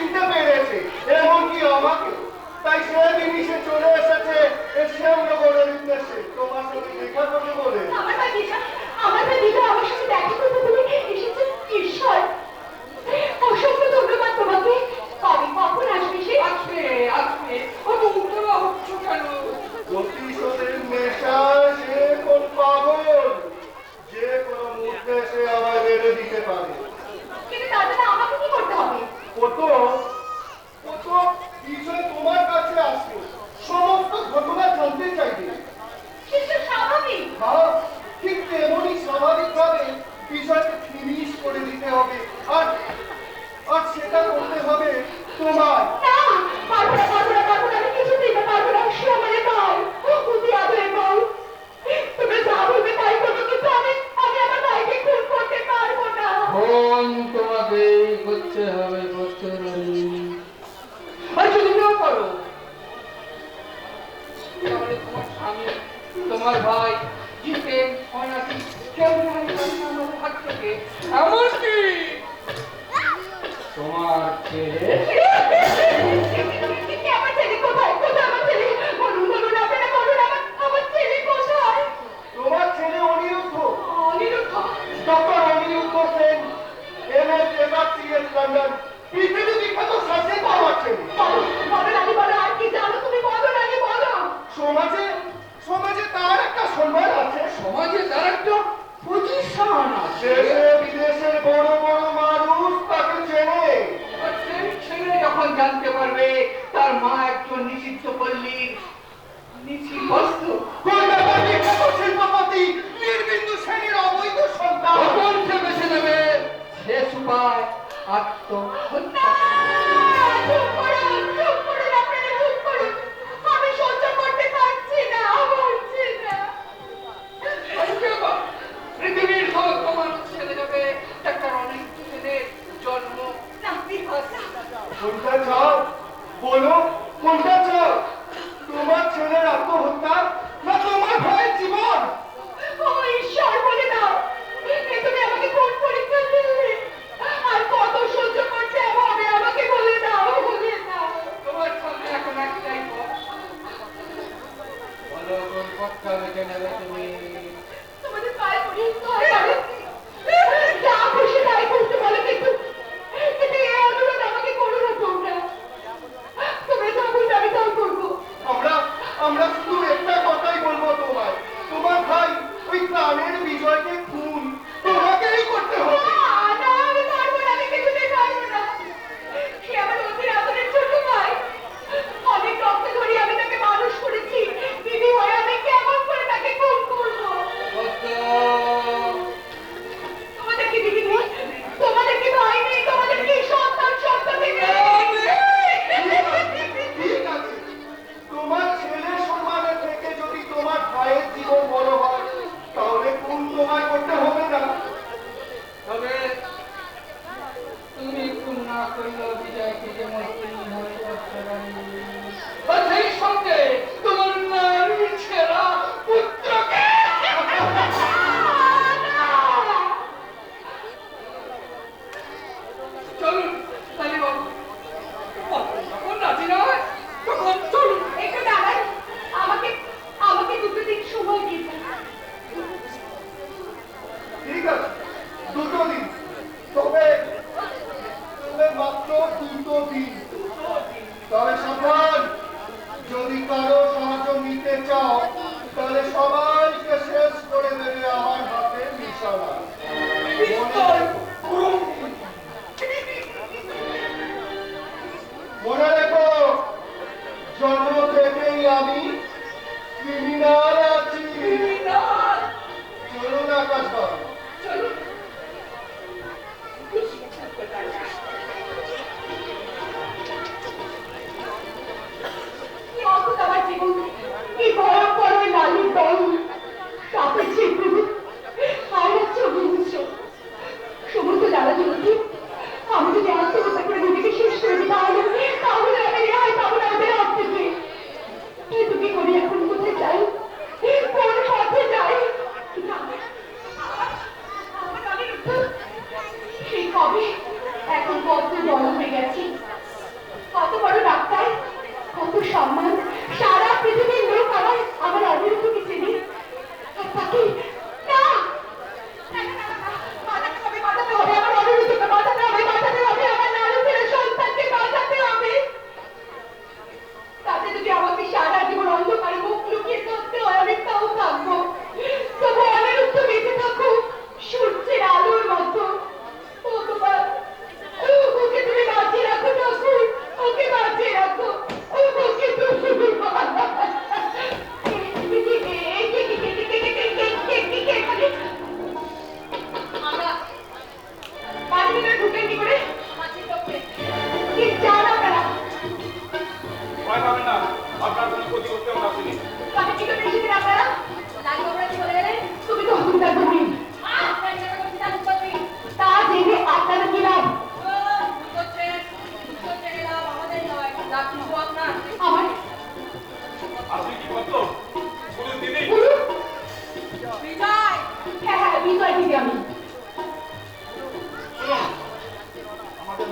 চিনতে পেরেছে, এমনকি আমাকে। তাই সেদিনই সে চলে এসেছে শ্যামনগরের উদ্দেশ্যে তোমার সঙ্গে দেখা করতে বলে। আমার ভাই দিশা আমার সঙ্গে দেখা করতে বলে এসেছে। ঈশ্বর, অসংখ্য ধন্যবাদ তোমাকে। কবে কখন আসবে সে? আসবে অত উত্তরা হচ্ছ কেন? প্রতিশোধের নেশা সে কোন পাগল, যে কোনো মুহূর্তে সে আমায় মেরে দিতে পারে। কিন্তু তার জন্য আমাকে কি করতে হবে? ও তো বিষয় তোমার কাছে আসবে, সমস্ত ঘটনা জানতে চাইবে। সেটা স্বাভাবিক। হ্যাঁ, ঠিক তেমনই স্বাভাবিকভাবে বিষয়কে ফিনিশ করে দিতে হবে। আর সেটা করতে হবে তোমার। না, পারবো না, আমি কিছুতেই পারবো না। সে আমার বল, অতি আদরের বল। তোমরা যা বলবে তাই করবো, কিন্তু আমি আমার ভাইকে খুন করতে পারবো না। ফোন তোমাকে করতে হবে, করতে রানী। আর যদি না পারো তাহলে তোমার স্বামী, তোমার ভাই জিতেন সন্ন্যাসী কেউ জানে আমাদের হাত থেকে, এমনকি তোমার ছেলে। আমার ছেলে কোথায়? আমার ছেলে বলুন, আপনারা বলুন, আমার ছেলে কোথায়? তোমার ছেলে Aniruddha, Aniruddha? Doctor Aniruddha Sen, MS MRCS London, পৃথিবী বিখ্যাত সার্জন আমার ছেলে। বলো রানী, বলো, আর কি জানো তুমি? বলো রানী, বলো। সমাজে তার একটা সম্মান আছে, সমাজে তার একটা পজিশন আছে। দেশে বিদেশের বড় বড় মানুষ তাকে চেনে। আর সেই ছেলে যখন জানতে পারবে তার মা একজন নিষিদ্ধ পল্লীর নিষিদ্ধ বস্তু, কলকাতার বিখ্যাত শিল্পপতি নির্বিন্দু সেনের অবৈধ সন্তান, তখন সে বেছে নেবে শেষ উপায় আত্মহত্যা। চুপ করুন, আপনারা চুপ করুন। আমি সহ্য করতে পারছি না, পারছি না। পৃথিবীর সমস্ত মানুষ ছেড়ে যাবে, ডাক্তার অনেক ছেলের জন্ম। না, বিপদ না। কোনটা চাও বলো, কোনটা চাও? তোমার ছেলের আত্মহত্যা না তোমার ভাইয়ের জীবন? ও ঈশ্বর, বলে দাও, তুমি আমাকে কোন পরীক্ষা দিলে? আর কত সহ্য করতে হবে আমাকে বলে দাও, বলে দাও। তোমার সামনে এখন একটাই পথ। বলো কোন পথটা বেছে নেবে তুমি? তোমাদের পায়ে পড়ি, যা খুশি তাই করতে বলো, কিন্তু এই অনুরোধ আমাকে করো না। তোমরা যা বলবে আমি তাই করবো। আমরা শুধু একটা কথাই বলবো তোমায়, তোমার ভাই ওই প্রাণের বিজয়কে খুন তোমাকেই করতে হবে। না, আমি পারবো না, আমি কিছুতেই পারবো না। সে আমার অতি আদরের ছোট ভাই। অনেক রক্ত ঝরিয়ে আমি তাকে মানুষ করেছি। দিদি হয়ে আমি কেমন করে তাকে খুন করবো? তোমাদের কি দিদি নেই? তোমাদের কি ভাই নেই? তোমাদের কি সন্তান নেই? ঠিক আছে, তোমার ছেলে সম্মানের থেকে যদি তোমার ভাইয়ের জীবন বড় হয় তাহলে খুন তোমায় করতে হবে না। তবে তুমি খুন না করলেও বিজয়কে যেমন হয়ে করতে পারি, সেই সঙ্গে তোমার নারী ছেঁড়া পুত্রকে। চলুন তালি বাবু, যখন রাজি নয় তখন চলুন। একটু দাঁড়ান, আমাকে দুটো দিন সময় দিন। ঠিক আছে, দুটো দিন, তবে মাত্র দুটো দিন। তবে সাবধান, যদি কারো সাহায্য নিতে চাও তাহলে সবাইকে শেষ করে দেবে আমার হাতে নিশানা। মনে রেখো, জন্ম থেকেই আমি ক্রিমিনাল আছি। চলুন আকাশ বাবু। চলুন।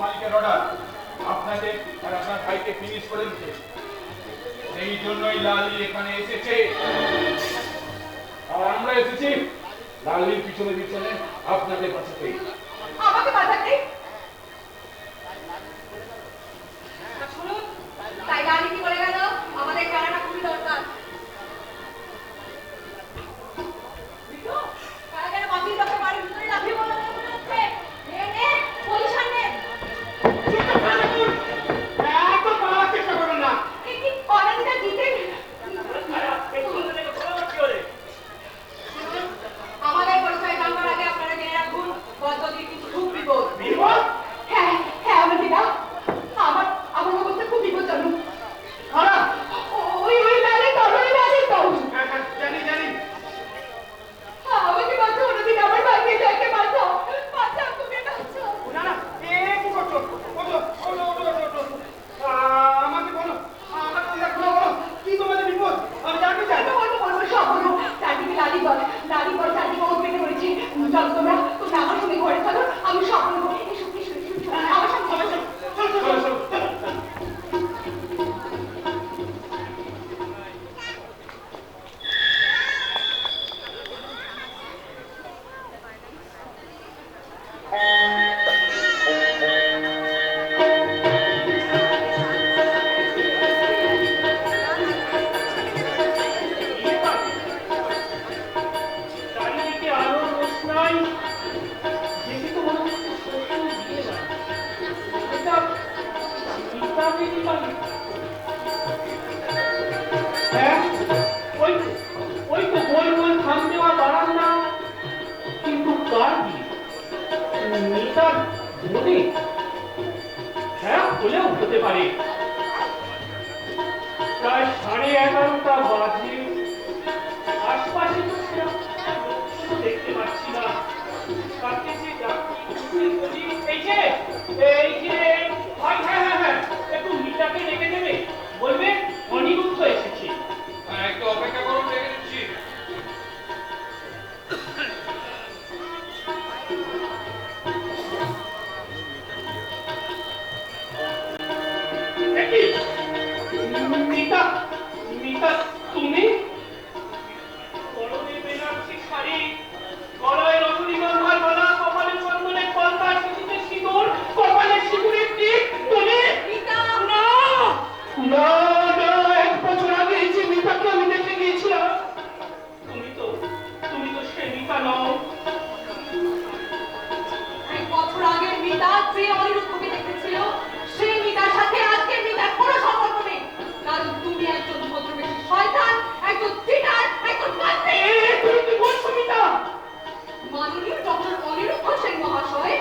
মালিকের অর্ডার আপনাদের আর আপনার ভাইকে ফিনিশ করে দিতে। সেই জন্যই লালি এখানে এসেছে। আর আমরা এসেছি লালির পিছনে পিছনে আপনাদের বাঁচাতে। আমাকে বাঁচাতে? শুনুন, তাই রানী কি বলে গেল? আমাদের জানাটা খুবই দরকার। তারা যেন বাকির লোকের বাড়ির ভিতরে লাফিয়ে বলা মনে হচ্ছে। নে নে, পুলিশ আনে। এত পালার চেষ্টা করো না। কি অনামিকা দিতেন? আমাদের পরিচয় জানবার আগে আপনারা জেনে রাখুন, বদ্ধদির কিন্তু খুব বিপদ। বিপদ? হ্যাঁ হ্যাঁ, আমার দিদা, আমার আমার অবস্থা খুব বিপজ্জনক। খারাপ। ওই লালে তরুণী লালে তো জানি জানি। আমাকে বাঁচাও, ওদিন আমার ভাইকে যাকে বাঁচাও, বাঁচাও, তুমি বাঁচাও। না না, এ কি করছো? ওঠো ওঠো ওঠো ওঠো ওঠো। আমাকে বলো, আমাকে বলো কি তোমাদের বিপদ? আমি জানতে চাই। বলবো সব বলবো। চারদিকে লালিগঞ্জ চারদিকে ওর পেটে পড়েছি। চলো তোমরা আমার সঙ্গে ঘরে চলো, আমি সব বলবো। এসো এসো এসো, আমার সঙ্গে আমার সঙ্গে। চলো চলো চলো। চারিদিকে আলো রোশনাই, দেখে তো মনে হচ্ছে সত্যি বিয়ে না। এটা মিতাদেরই বাড়ি। হ্যাঁ, ওই তো গোল গোল খাম দেওয়া বারান্দা, কিন্তু কার বিয়ে? মিতার বোনে? হ্যাঁ, হলেও হতে পারে। প্রায় 11:30টা বাজে। আশপাশে তো সেরকম লোকজন দেখতে পাচ্ছি না। কাকে যে ডাকি, বলি, এই যে ভাই, হ্যাঁ হ্যাঁ হ্যাঁ, একটু মিতাকে ডেকে দেবে, বলবে অনিরুদ্ধ এসেছে। একটু অপেক্ষা করুন, ডেকে দিচ্ছি। দেখি মিতা, মিতা তুমি? পরনে বেনারসি শাড়ি, গলায় রজনীগন্ধার মালা, কপালে চন্দনের কলকা, সিঁথিতে সিঁদুর, কপালে সিঁদুরের টিপ, তুমি? মিতা! না না না, 1 বছর আগে এই যে মিতাকে আমি দেখে গিয়েছিলাম। তুমি তো সে মিতা নও। 1 বছর আগের মিতা যে অনিরুদ্ধকে দেখেছিল, সেই মিতার সাথে আজকের মিতার কোনো সম্পর্ক নেই। কারণ তুমি একজন উপদ্রবেশী শয়তান, একজন চিটার, একজন বান্দি। তুমি কি বলছো মিতা? মাননীয় ডক্টর অনিরুদ্ধ সেন মহাশয়,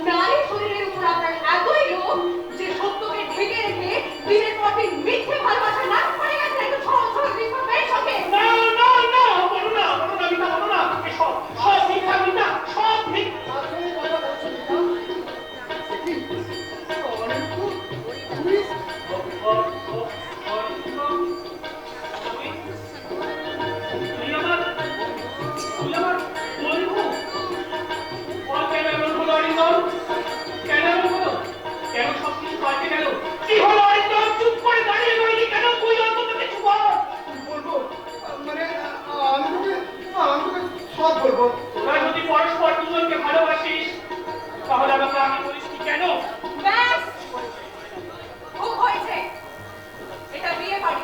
নারী শরীরের উপর আপনার এতই লোভ যে সত্যকে ঢেকে রেখে দিনের পর দিন মিথ্যে ভালোবাসা নাচ করে গেছেন একটু সহজ সরল বিপ্লব মেয়ের সঙ্গে। না না না, বলো না মিতা, বলো না। সব সব মিথ্যা মিতা, সব মিথ্যা। তুমি কথা বলছো মিতা? কি? অনিরুদ্ধ? তুমি? তুই আমার বন্ধু? কেন এমন হলো অরিন্দম? কেন এমন হলো? কেন সবকিছু পাল্টে গেল? কি হলো অরিন্দম? চুপ করে দাঁড়িয়ে রইলি কেন? তুই অন্তত কিছু বল। বলবো মানে আমি তোকে সব বলবো। তোরা যদি পরস্পর দুজনকে ভালোবাসিস, তাহলে আমাকে আগে বলিস কি কেন? ব্যাস, খুব হয়েছে। এটা বিয়ে বাড়ি।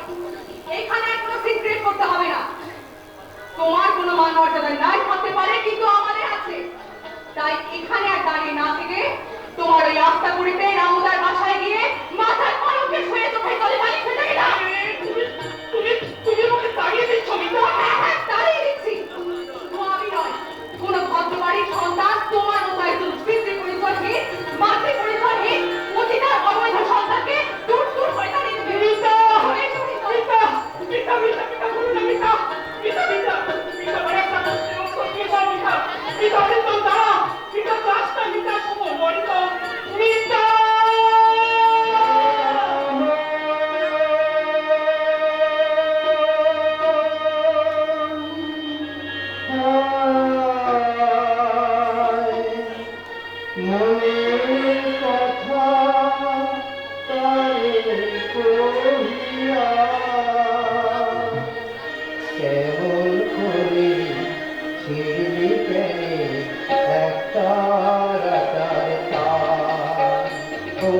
ও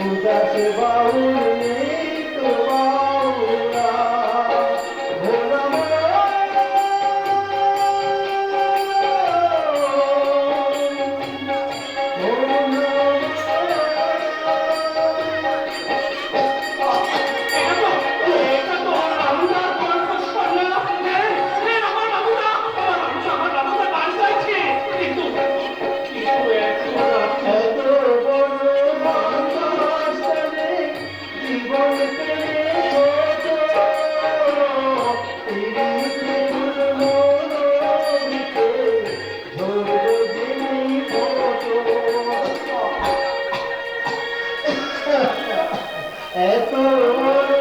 উদাস বাউল তো বাউলা ভোলা এটা তো রামুদার কণ্ঠস্বর না। আমার রামুদা, আমার রামুদা গান গাইছে। কিন্তু এত রাত্রে এত বড় ভালোবাসলে জীবন পেলে ছোট পিরিতি মনোবিতে ঝরবে যিনি ফটো এত বড়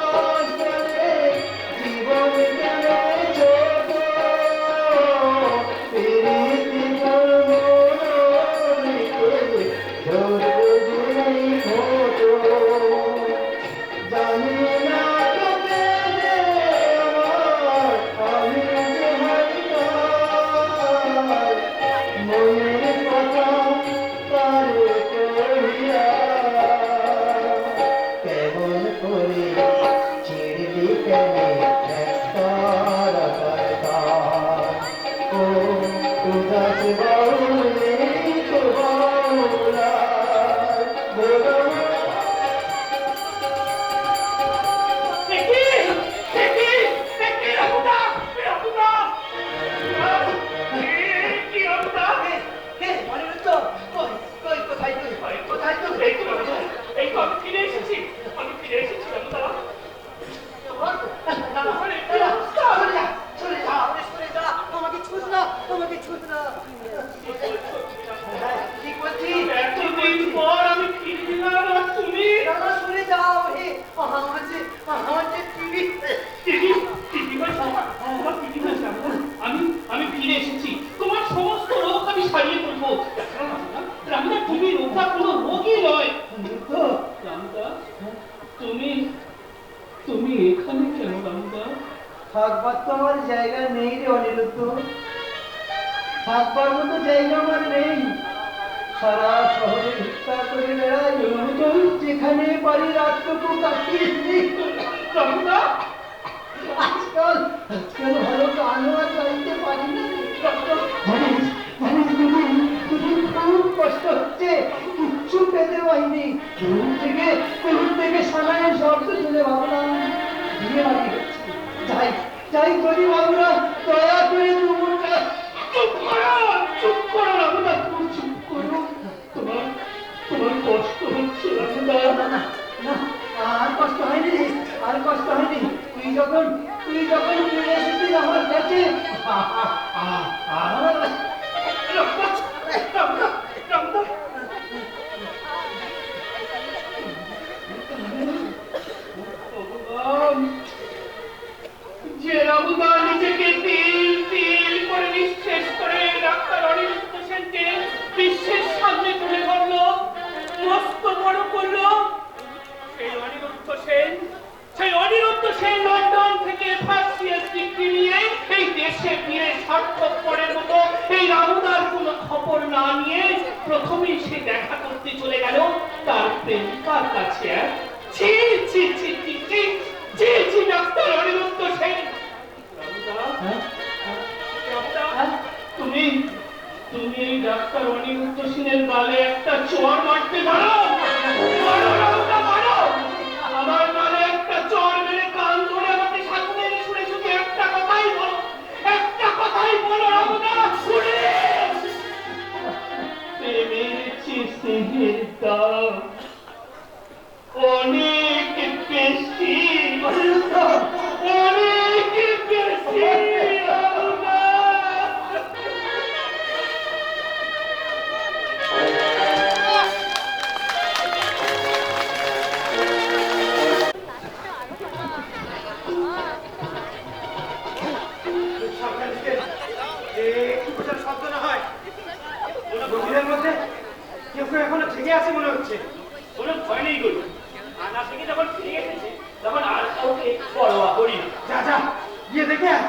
আকাশে জীবন পেলে ছোট পিরিতি মনোবিতে ঝরবে যিনি ফটো জানি না তোকে যে আমার আমি যে হারিয়ে মনের কথা তারে কহিয়া কেমন করে ছিড়বি কেনে একতার ও উদাস বাউলে তো বাউলা বলো এতদিন পর আমি ফিরে দিলাম আর তুমি আমি ফিরে এসেছি। তোমার সমস্ত রোগ আমি সারিয়ে ফেলবো। রামদা, তুমি রোগটা কোনো রোগই নয়। রামদা, তুমি এখানে কেন রামদা? থাকবার তো আমার জায়গা নেই রে অনিরুদ্ধ, থাকবার মতো জায়গা আমার নেই। সারা শহরে ভিক্ষা করে বেড়াই, যেখানে পারি রাতটুকু কাটিয়ে দিই। রামদা, আজকাল ভালো গানও আর গাইতে পারি না। জানিস জানিস দুদিন খুব কষ্ট হচ্ছে, কিচ্ছু পেতে পাইনি। দূর থেকে সানাইয়ের শব্দ শুনে ভাবলাম বিয়ে বাড়ি হচ্ছে। যাই করি বাবুরা, দয়া করে তুমুলটা চুপ করো রামদা, তুমি চুপ করো। তোমার কষ্ট হচ্ছে রামদা। না, আর কষ্ট হয়নি রে, আর কষ্ট হয়নি। তুই যখন ফিরে এসেছিস আমার কাছে, রামদা, ভগবান, যে রামদা নিজেকে তিল করে নিঃশেষ করে ডাক্তার অনিরুদ্ধ সেনকে বিশ্বের সামনে তুলে ধরলো, মস্ত বড় করলো। সেই অনিরুদ্ধ সেন লন্ডন থেকে ফার্সিয়াস ডিগ্রি নিয়ে এই দেশে ফিরে সার্থকপরের মতো এই রামদার কোনো খবর না নিয়ে প্রথমেই সে দেখা করতে চলে গেল তার প্রেমিকার কাছে। ছি ছি ছি ছি ছি ছি ছি, ডাক্তার অনিরুদ্ধ সেন। রামদা, তুমি এই ডাক্তার অনিরুদ্ধ সেনের গালে একটা চড় মারতে পারো? মারো রামদা, মারো। আমার গালে একটা চড় মেরে কান ধরে আমাকে সাথে শুনে শুধু একটা কথাই বলো রামদা, শুনে। প্রেমের চেষ্টের দাম অনেক বেশি, অনেক বেশি রামদা। শব্দ না হয় গভীরের মধ্যে কেউ এখনো থেকে আছে মনে হচ্ছে। কোনো ভয় নেই গরু, আনা থেকে যখন ফিরে এসেছে তখন আর কাউকে পরোয়া করি না। যা গিয়ে দেখে আয়,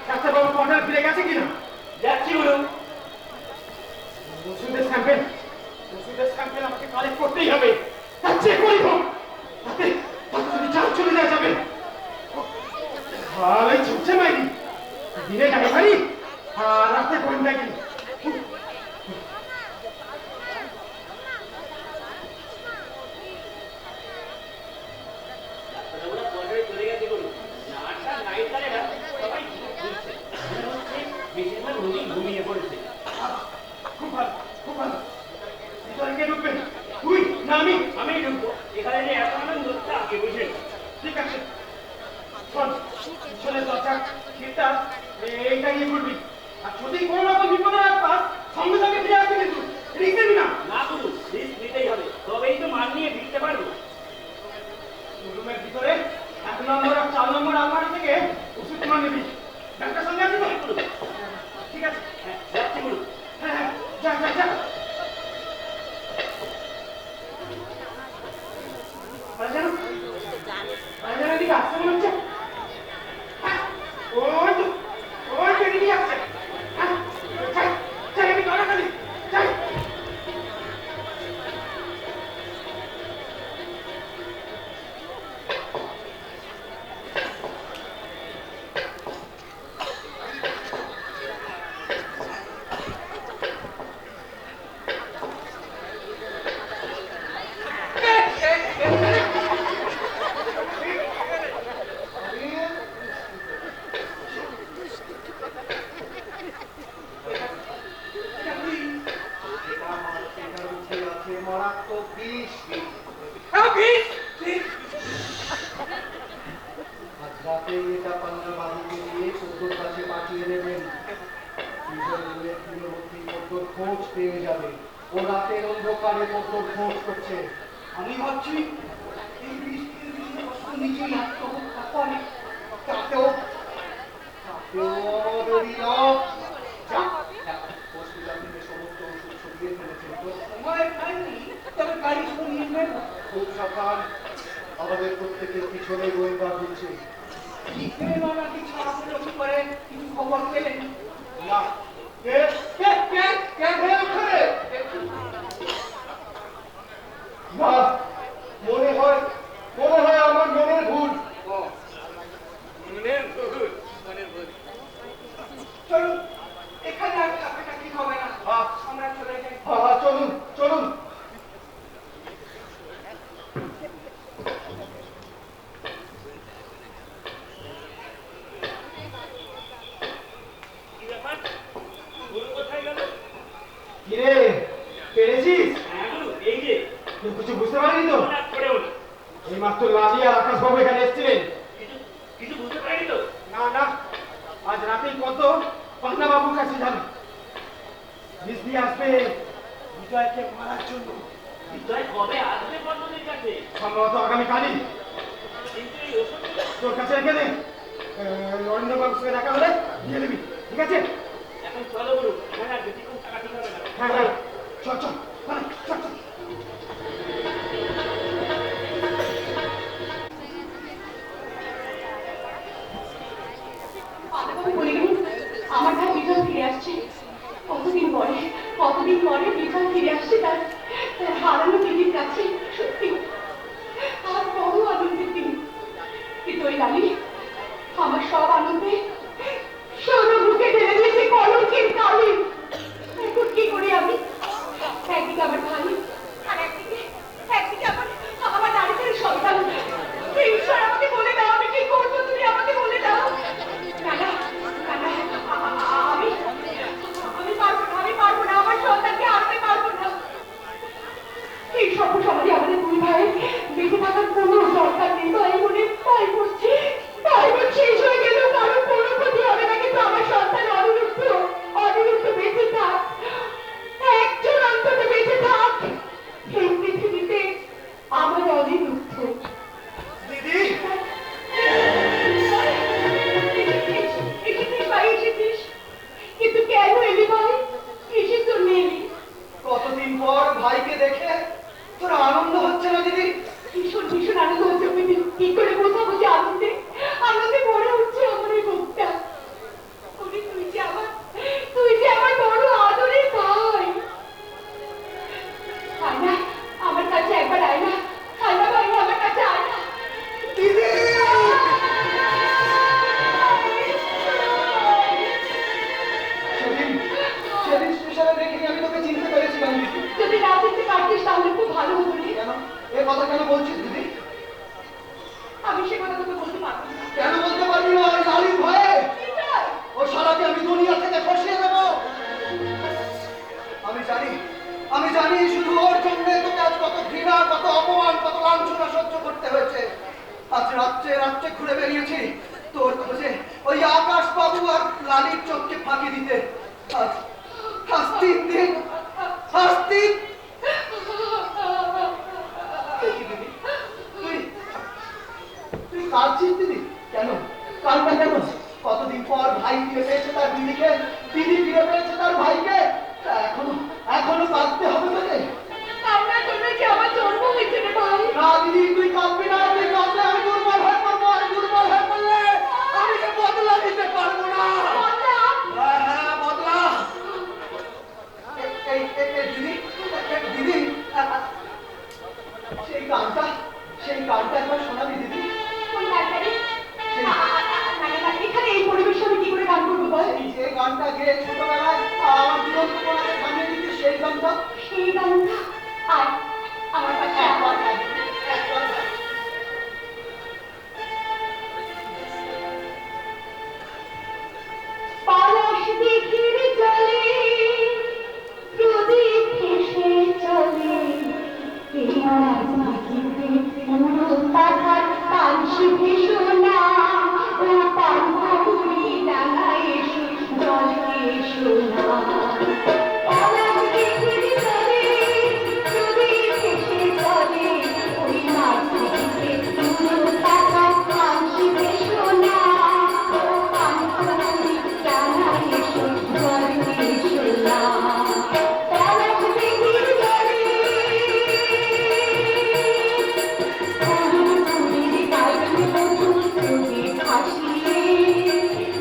ডাক্তারবাবু কোয়ার্টারে ফিরে গেছে কিনা। যাচ্ছি গরু। ওষুধের স্যাম্পেল আমাকে করতেই হবে, তার চেয়ে করি হোক, তাতে তাতে যদি চাল চলে যায় যাবে। ভালো ছুটছে মাইরি, দিনে ড্রাইভারি আর রাতে গোয়েন্দাগিরি। ঘুমিয়ে পড়েছে। খুব ভালো, খুব ভালো। ভিতরে কে ঢুকবে? তুই না আমি? আমি ঢুকবো। এখানে যে এত আনন্দ তা আগে বুঝে নি। ঠিক আছে, শোন, পিছনের দরজা খিড়টা এইটা নিয়ে খুলবি। আর যদি কোনো রকম বিপদে পাস সঙ্গে সঙ্গে ফিরে আসবি, কিন্তু রিস্ক নিবি না। না গুরু, রিস্ক নিতেই হবে, তবেই তো মাল নিয়ে ফিরতে পারবো। রুমের ভিতরে 1 নম্বর আর 4 নম্বর আলমারি থেকে ওষুধ তুলে নিবি। ডাক্তার সঙ্গে আসবি তো? গুরু, ঠিক আছে, হ্যাঁ যাচ্ছি গুরু। হ্যাঁ হ্যাঁ, যা যা যা। এদিকে আসতে মনে হচ্ছে। হ্যাঁ, ওই তো, ওই তো এদিকে আসছে। হ্যাঁ, যাই, যাই, আমি তাড়াতাড়ি যাই। মারাত্মক বিষ। আজ রাতেই এটা পান্না বাবুকে দিয়ে পদ্মর কাছে পাঠিয়ে দেবেন। পদ্মর খোঁজ পেয়ে যাবে। ও রাতের অন্ধকারে পদ্মর খোঁজ করছে। আমি ভাবছি এই বৃষ্টির নিজেই আত্মহত্যা করে। তাতেও আমাদেরই লাভ। হসপিটাল থেকে সমস্ত ওষুধ ছড়িয়ে ফেলেছেন তো? সময় খাইনি, তবে গাড়ি শুধু নিয়ে নেব। খুব সাবধান, আমাদের প্রত্যেকের পিছনে গোয়েন্দা ঘুরছে। নাকি ছাড়া কি করে কিছু খবর পেলেন না? না, মনে হয় আমার মনের ভুল। চলুন, এখানে আর কাছাকাছি হবে না, আমরা চলে যাই। চলুন চলুন। কি ব্যাপার? গুরু কোথায় গেল? কিরে, পেরেছিস? হ্যাঁ গুরু, এই যে। তুই কিছু বুঝতে পারিনি তো? হঠাৎ করে উঠে। এই মাত্র লালি আর আকাশবাবু এখানে এসেছিলেন। কিছু বুঝতে পারিনি তো? না না, আজ রাতেই কত পান্না বাবুর কাছে যাবে। বিষ দিয়ে আসবে বিজয়কে মারার জন্য। বিজয় কবে আসবে পদ্মদের কাছে? সম্ভবত আগামীকালই। কিন্তু এই ওষুধগুলো তোর কাছে রেখে দে, নরেন্দ্রবাবুর সঙ্গে দেখা হলে দিয়ে দিবি, ঠিক আছে? এখন চলো গুরু, এখানে আর বেশিক্ষণ থাকা ঠিক হবে না। হ্যাঁ হ্যাঁ, চল চল, চল চল। পান্নাবাবু বলিলেন আমার ভাই বিজয় ফিরে আসছে। কতদিন পরে বিজয় ফিরে আসছে তার হারানো দিদির কাছে। সত্যি আর বড় আনন্দের দিন। কিন্তু ওই লালি আমার সব আনন্দে সৌর মুখে ঢেলে দিয়েছে কলঙ্কের কালি। এখন কি করি আমি? একদিকে আমার ভাই আর একদিকে আমার নারী ছেলের সন্তান। ঈশ্বর আমাকে বলে দাও, আমি কি করবো? তুমি আমাকে বলে দাও। আমি পারবো না, আমার সন্তানকে হারাতে পারবো না। এই সভ্য সমাজে আমাদের দুই ভাইয়ের বেঁচে থাকার কোনো দরকার নেই। তাই বলছি শেষ হয়ে গেল, কারণ কোনো ক্ষতি হবে না। কিন্তু আমার সন্তান অনিরুদ্ধ বেঁচে থাক, একজন অন্তত বেঁচে থাক এই পৃথিবীতে, আমার অনিরুদ্ধ। দিদি, এসেছিস, কিন্তু কেন এলি ভাই? কিসের জন্য এলি? কতদিন পর ভাইকে দেখে তোর আনন্দ হচ্ছে না দিদি? ভীষণ আনন্দ হচ্ছে। কি করে বোঝাবো যে আনন্দে ভরে উঠছে আমার এই মুখটা। তুই যে আমার বড় আদরের ভাই। তাই না? আমার কাছে লাঞ্ছনা সহ্য করতে হয়েছে। আজ রাত্রে রাত্রে ঘুরে বেরিয়েছি তোর খোঁজে, ওই আকাশ বাবু আর লালির চোখকে ফাঁকি দিতে। আজ আজ 3 দিন, আজ 3। দিদি, তুই কাঁদছিস দিদি? কেন কাঁদবে কেন? কতদিন পর ভাই ফিরে পেয়েছে তার দিদিকে, দিদি ফিরে পেয়েছে তার ভাইকে, এখনো কাঁদতে হবে তোকে? আপনার জন্য কি আমার জন্ম হয়েছে রে ভাই? না দিদি, তুই কাঁদবি না। তুই কাঁদলে আমি দুর্বল হয়ে পড়বো, আর দুর্বল হয়ে পড়লে আমি যে বদলা নিতে পারবো না। হ্যাঁ বদলা। দিদি দিদি, সেই গানটা একবার শোনাবি দিদি? কোন গানটা রে? এখানে এই পরিবেশে আমি কি করে গান করবো বল? এই যে গানটা গেয়ে ছোটবেলায় আমার দুরন্ত মনে গানিয়ে দিতি, সেই গানটা। সেই গানটা আর আমার কাছে একবার গান, একবার গান। পলাশ দিঘির জলে প্রদীপ ভেসে চলে, এই পলাশ দিঘিতে পুরো পাহাড় পানসি ভেসোনা, ও পানপুরি ডাঙায় এসে জলে এসো না। পলাশ দিঘির জলে প্রদীপ ভেসে চলে, ওই মাছ দিঘিতে পুরো পাহাড় পানসি ভেসোনা, ও পানপুরি ডাঙায় এসে জলে এসো না। পলাশ দিঘির জলে পুরীর গায়ে মধুর চোখে ভাসিয়ে,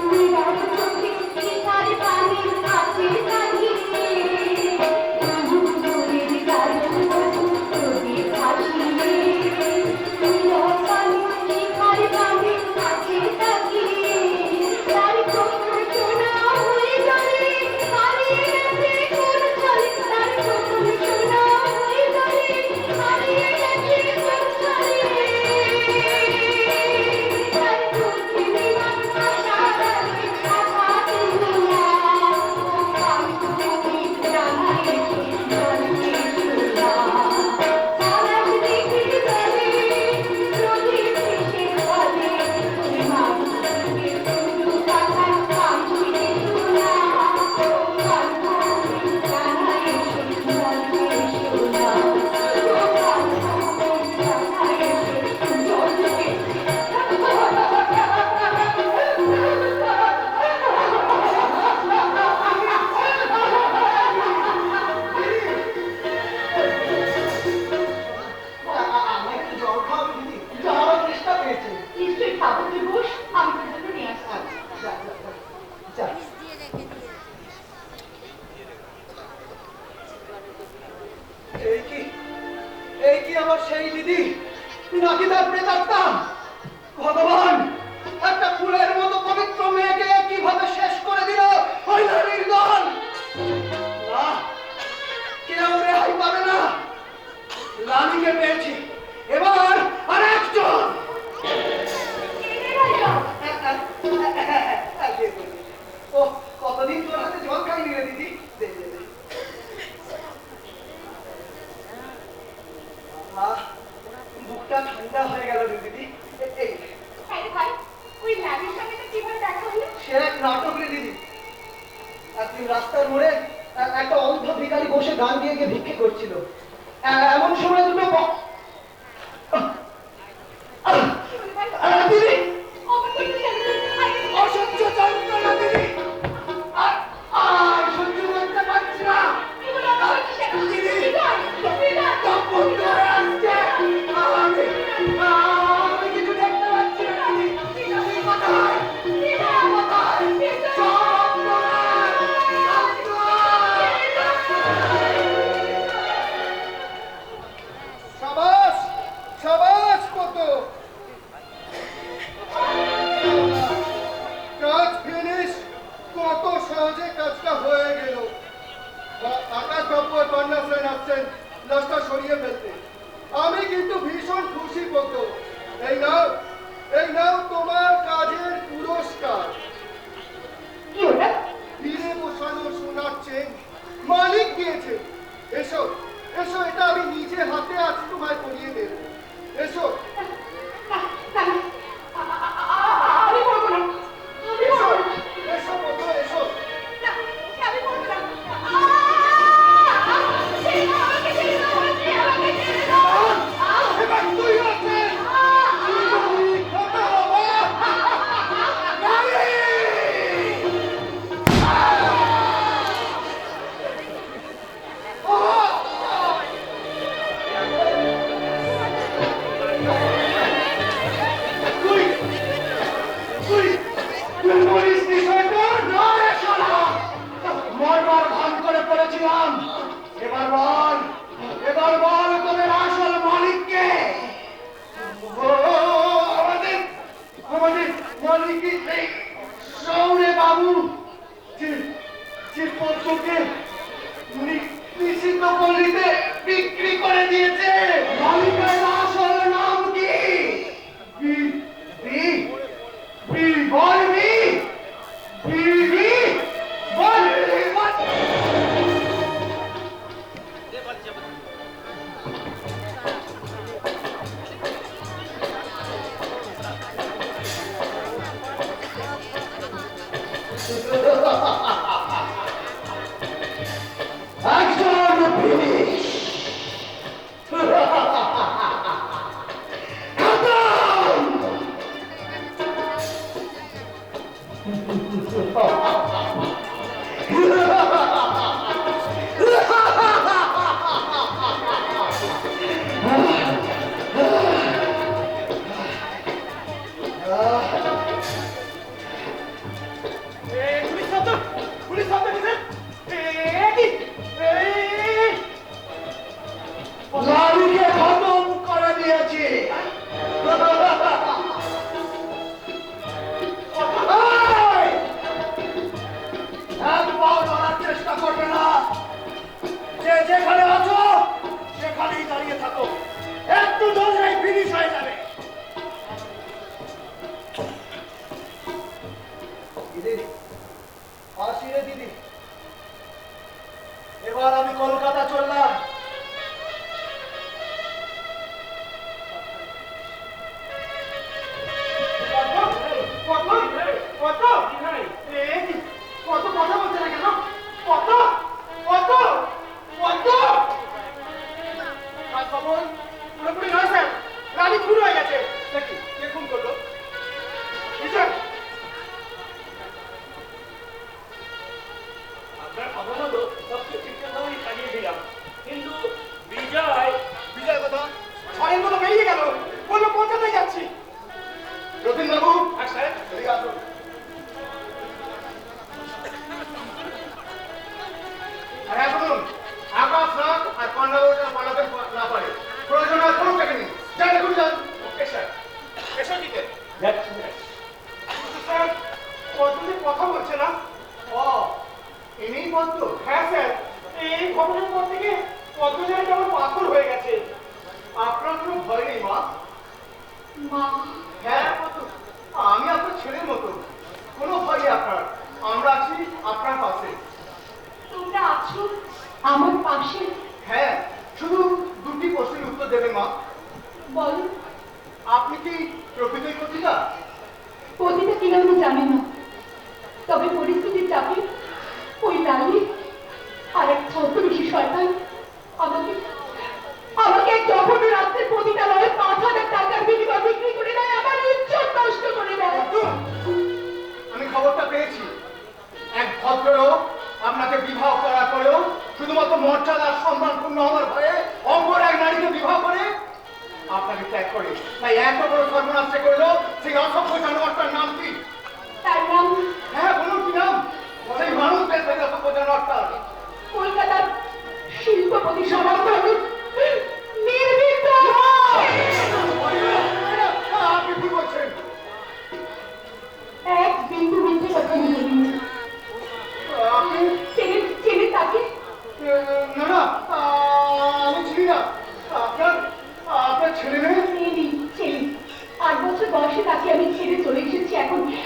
নীরব চোখে শিখার পানির কাছে দাঁড়িয়ে, পুরীর গায়ে মধুর চোখে ভাসিয়ে, নীরব পানির শিখার পানির কাছে দাঁড়িয়ে, তার চোখ সোনা হয়ে জলে হারিয়ে গেছে কোন ছলে, তার চোখ সোনা হয়ে জলে হারিয়ে গেছে কোন ছলে। তার চোখে বিমান আশা রাখে আশা দুনিয়া, ও পানপুরি ডাঙায় এসে জলে এসো না। পলাশ দিঘির জলে প্রদীপ ভেসে চলে, ওই মাছ দিঘিতে পুরো পাহাড় পানসি ভেসো না, ও পানপুরি ডাঙায় এসে জলে এসো না। ও পানপুরি ডাঙায় এসে জলে আমার একটু জল খাওয়াবে দিদি? যাওয়ার চেষ্টা পেয়েছে। নিশ্চয়ই খাবো, তুই বস, আমি তোর জন্য নিয়ে আসছি। যা, যা, যা। এই কি আমার সেই দিদি, নাকি তার প্রেতাত্মা? ভগবান, একটা ফুলের মতো পবিত্র মেয়েকে কিভাবে শেষ করে দিল ওই নারীর দল। না, কেউ রেহাই পাবে না। লালিকে পেয়েছি, এবার আরেকজন। ও কতদিন তোর হাতে জল খাইনি রে দিদি। দে, দে, দে। আহ, বুকটা ঠান্ডা হয়ে গেল রে দিদি। এই, আরে ভাই, ওই ল্যাবের সঙ্গে তো কিভাবে দেখা হলো? সে এক নাটক রে দিদি। একদিন রাস্তার মোড়ে একটা অন্ধ ভিখারি বসে গান গিয়ে গিয়ে ভিক্ষে করছিল। এমন সময় দুটো দিদি, অসহ্য যন্ত্রণা দিদি, আর সহ্য করতে পারছি না দিদি। তখন ধরে আসছে, আমি কিছু দেখতে পাচ্ছি না দিদি। কোথায়? কোথায়? সাবাস, সাবাস কত। কাজ ফিনিশ। কত সহজে কাজটা হয়ে গেল। আকাশ বাবু আর পান্না সেন আসছেন লাশটা সরিয়ে ফেলতে। আমি কিন্তু ভীষণ খুশি কত। এই নাও তোমার কাজের পুরস্কার। কি ওটা? ফিরে বসানো সোনার চেন মালিক দিয়েছে। এসো এসো, এটা আমি নিজে হাতে আজ তোমায় পরিয়ে দেব। Action finish! পুলিশ শব্দ পুলিশ শব্দ কিসের কি লালুকে খতম করে দিয়েছি। এই! এক পাও নড়ার চেষ্টা করবে না। যে যেখানে আছো সেখানেই দাঁড়িয়ে থাকো, একটু দৌড়াই ফিনিশ হয়ে যাবে। দিদি, আসি রে দিদি। এবার আমি কলকাতা চললাম। কত কত কি ভাই? কত কথা বলছে না কেন কত কত কত আর খবর পুরোপুরি নয় স্যার রানী খুন হয়ে গেছে দেখি কে খুন করলো বিজয় আপনার কথা হলো সবচেয়ে ঠিকঠাকভাবেই সাজিয়ে দিলাম, কিন্তু বিজয় বিজয় কথা ছড়ের মতো বেরিয়ে গেল বললো কলকাতায় যাচ্ছি রবীন বাবু আর স্যার এদিকে আসুন আর এখন আকাশ নাক আর পান্ডাবটা পালাতে না পারে প্রয়োজন আর কোনো টাকা নেই যান এখন যান ওকে স্যার, এসো দিতে যাচ্ছি যাচ্ছি। স্যার কতদিন কথা বলছে না ও এনেই বলতো হ্যাঁ স্যার এই ঘটনার পর থেকে কতজন যেমন পাথর হয়ে গেছে আপনার কোনো ভয় নেই মা মা হ্যাঁ আমি আপনার ছেলের মতো কোনো ভয় নেই আপনার আমরা আছি আপনার পাশে তোমরা আছো আমার পাশে। হ্যাঁ শুধু দুটি প্রশ্নের উত্তর দেবে মা বলো আপনি কি প্রকৃতির পত্রিকা পতিতা কিনা আমি জানি না, তবে পরিস্থিতির চাপে ওই লালি আর এক ছদ্মবেশী শয়তান আমাকে আমাকে এক জঘন্য রাত্রের পতিতালয়ে 5,000 টাকার বিনিময়ে বিক্রি করে দেয়, আমার ইজ্জত নষ্ট করে দেয়। আমি খবরটা পেয়েছি এক ভদ্রলোক আপনাকে বিবাহ করার পরেও শুধুমাত্র মর্যাদা আর সম্মানপূর্ণ হওয়ার ভয়ে অঙ্গর এক নারীকে বিবাহ করে আপনাকে ত্যাগ করে তাই এত বড় সর্বনাশ যে করলো সেই অসভ্য জানোয়ারটার নাম কি তার নাম হ্যাঁ বলুন কি নাম সেই মানুষদের অসভ্য